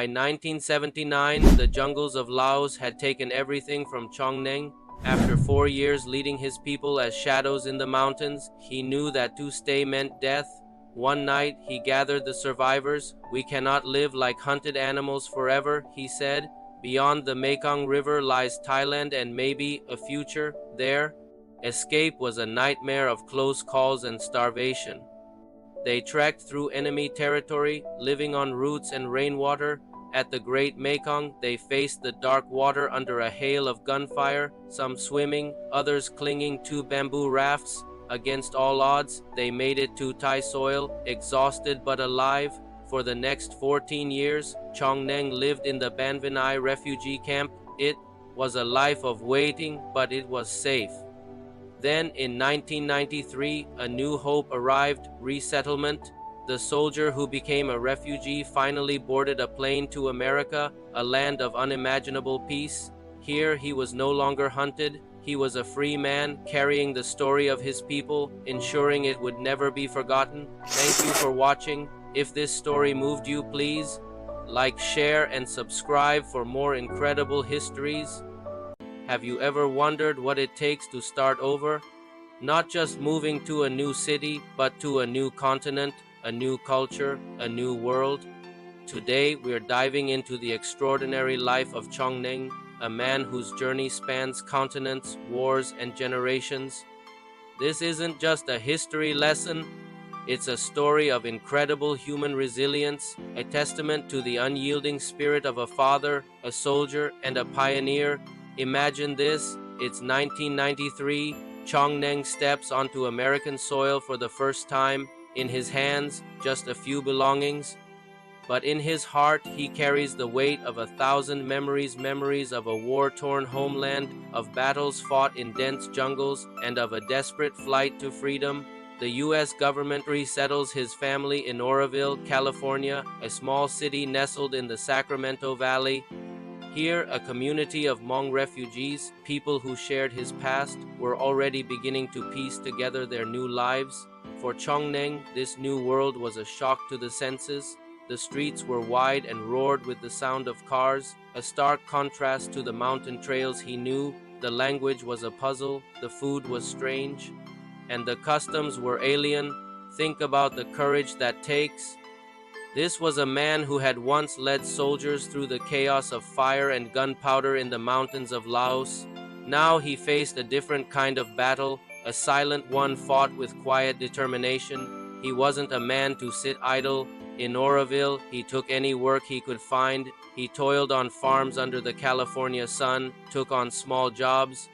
By 1979, the jungles of Laos had taken everything from Txooj Neeb. After 4 years leading his people as shadows in the mountains, he knew that to stay meant death. One night, he gathered the survivors. "We cannot live like hunted animals forever," he said. "Beyond the Mekong River lies Thailand and maybe a future there." Escape was a nightmare of close calls and starvation. They trekked through enemy territory, living on roots and rainwater. At the Great Mekong, they faced the dark water under a hail of gunfire, some swimming, others clinging to bamboo rafts. Against all odds, they made it to Thai soil, exhausted but alive. For the next 14 years, Txooj Neeb lived in the Ban Vinai refugee camp. It was a life of waiting, but it was safe. Then, in 1993, a new hope arrived: resettlement. The soldier who became a refugee finally boarded a plane to America, a land of unimaginable peace. Here, he was no longer hunted. He was a free man, carrying the story of his people, ensuring it would never be forgotten. Thank you for watching. If this story moved you, please like, share, and subscribe for more incredible histories. Have you ever wondered what it takes to start over? Not just moving to a new city, but to a new continent, a new culture, a new world? Today, we're diving into the extraordinary life of Txooj Neeb, a man whose journey spans continents, wars, and generations. This isn't just a history lesson. It's a story of incredible human resilience, a testament to the unyielding spirit of a father, a soldier, and a pioneer. Imagine this: it's 1993, Txooj Neeb steps onto American soil for the first time. In his hands, just a few belongings. But in his heart, he carries the weight of 1,000 memories of a war-torn homeland, of battles fought in dense jungles, and of a desperate flight to freedom. The U.S. government resettles his family in Oroville, California, a small city nestled in the Sacramento Valley. Here, a community of Hmong refugees, people who shared his past, were already beginning to piece together their new lives. For Txooj Neeb, this new world was a shock to the senses. The streets were wide and roared with the sound of cars, a stark contrast to the mountain trails he knew. The language was a puzzle, the food was strange, and the customs were alien. Think about the courage that takes. This was a man who had once led soldiers through the chaos of fire and gunpowder in the mountains of Laos. Now he faced a different kind of battle, a silent one fought with quiet determination. He wasn't a man to sit idle. In Oroville, he took any work he could find. He toiled on farms under the California sun, took on small jobs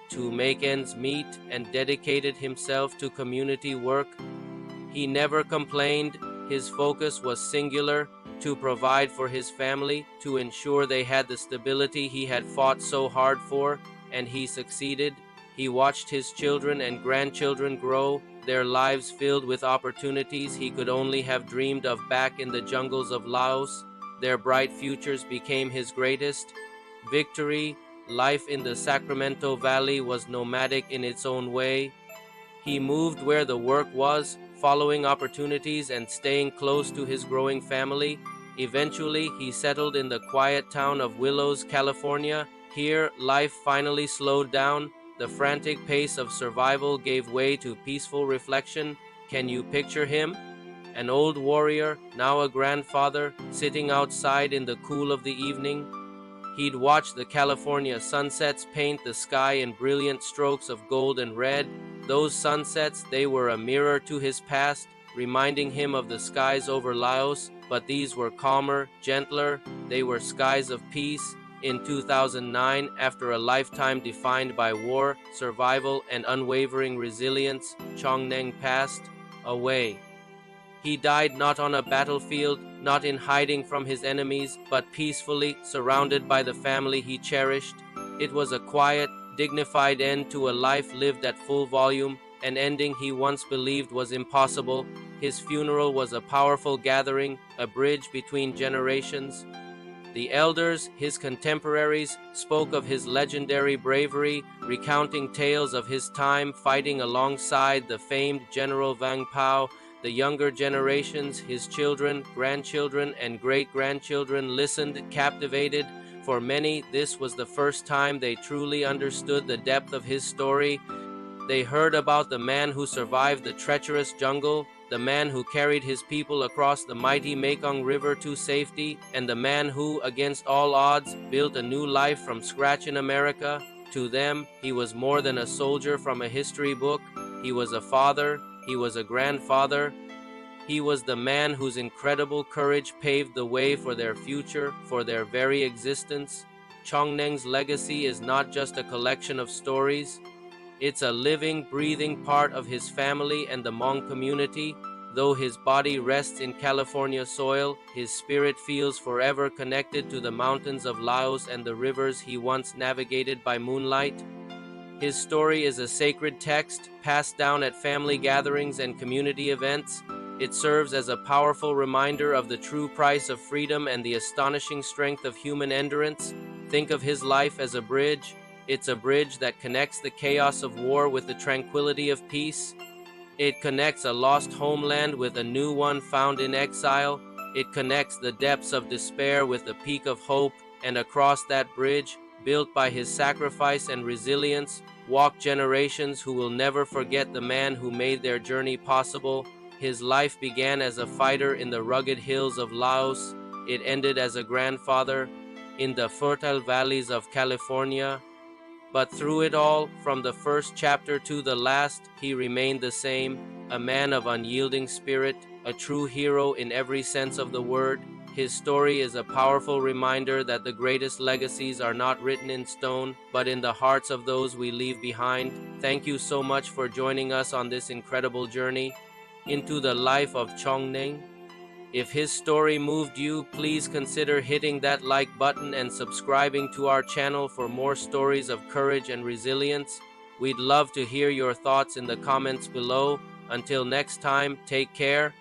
to make ends meet, and dedicated himself to community work. He never complained. His focus was singular: to provide for his family, to ensure they had the stability he had fought so hard for, and he succeeded. He watched his children and grandchildren grow, their lives filled with opportunities he could only have dreamed of back in the jungles of Laos. Their bright futures became his greatest victory. Life in the Sacramento Valley was nomadic in its own way. He moved where the work was, following opportunities and staying close to his growing family. Eventually, he settled in the quiet town of Willows, California. Here, life finally slowed down. The frantic pace of survival gave way to peaceful reflection. Can you picture him? An old warrior, now a grandfather, sitting outside in the cool of the evening. He'd watch the California sunsets paint the sky in brilliant strokes of gold and red. Those sunsets, they were a mirror to his past, reminding him of the skies over Laos, but these were calmer, gentler. They were skies of peace. In 2009, after a lifetime defined by war, survival, and unwavering resilience, Txooj Neeb passed away. He died not on a battlefield, not in hiding from his enemies, but peacefully, surrounded by the family he cherished. It was a quiet, dignified end to a life lived at full volume, an ending he once believed was impossible. His funeral was a powerful gathering, a bridge between generations. The elders, his contemporaries, spoke of his legendary bravery, recounting tales of his time fighting alongside the famed General Vang Pao, The younger generations, his children, grandchildren, and great-grandchildren listened, captivated. For many, this was the first time they truly understood the depth of his story. They heard about the man who survived the treacherous jungle, the man who carried his people across the mighty Mekong River to safety, and the man who, against all odds, built a new life from scratch in America. To them, he was more than a soldier from a history book. He was a father, he was a grandfather. He was the man whose incredible courage paved the way for their future, for their very existence. Txooj Neeb's legacy is not just a collection of stories. It's a living, breathing part of his family and the Hmong community. Though his body rests in California soil, his spirit feels forever connected to the mountains of Laos and the rivers he once navigated by moonlight. His story is a sacred text, passed down at family gatherings and community events. It serves as a powerful reminder of the true price of freedom and the astonishing strength of human endurance. Think of his life as a bridge. It's a bridge that connects the chaos of war with the tranquility of peace. It connects a lost homeland with a new one found in exile. It connects the depths of despair with the peak of hope, and across that bridge, built by his sacrifice and resilience, walk generations who will never forget the man who made their journey possible. His life began as a fighter in the rugged hills of Laos. It ended as a grandfather in the fertile valleys of California. But through it all, from the first chapter to the last, he remained the same, a man of unyielding spirit, a true hero in every sense of the word. His story is a powerful reminder that the greatest legacies are not written in stone, but in the hearts of those we leave behind. Thank you so much for joining us on this incredible journey into the life of Txooj Neeb. If his story moved you, please consider hitting that like button and subscribing to our channel for more stories of courage and resilience. We'd love to hear your thoughts in the comments below. Until next time, take care.